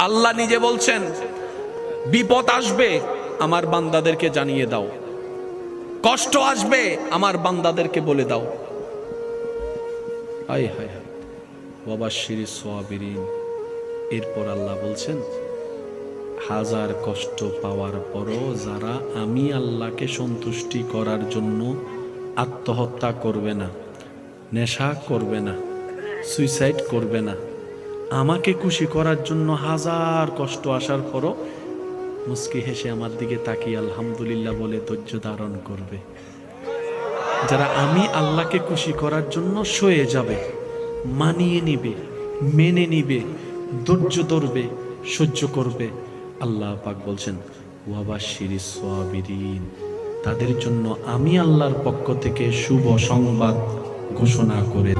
আল্লাহ নিজে বলছেন, বিপদ আসবে আমার বান্দাদেরকে জানিয়ে দাও, কষ্ট আসবে আমার বান্দাদেরকে বলে দাও। হায় হায় ওয়াবাশশিরিস সাবিরিন। এরপর আল্লাহ বলছেন, হাজার কষ্ট পাওয়ার পরও যারা আমি আল্লাহকে সন্তুষ্টি করার জন্য আত্মহত্যা করবে না, নেশা করবে না, সুইসাইড করবে না, আমাকে খুশি করার জন্য হাজার কষ্ট আসার পরও মুস্কি হেসে আমার দিকে তাকিয়ে আলহামদুলিল্লাহ বলে ধৈর্য ধারণ করবে, যারা আমি আল্লাহকে খুশি করার জন্য সয়ে যাবে, মানিয়ে নিবে, মেনে নিবে, ধৈর্য ধরবে, সহ্য করবে, আল্লাহ পাক বলছেন ওয়াবাশশিরিস সাবিরিন, তাদের জন্য আমি আল্লাহর পক্ষ থেকে শুভ সংবাদ ঘোষণা করে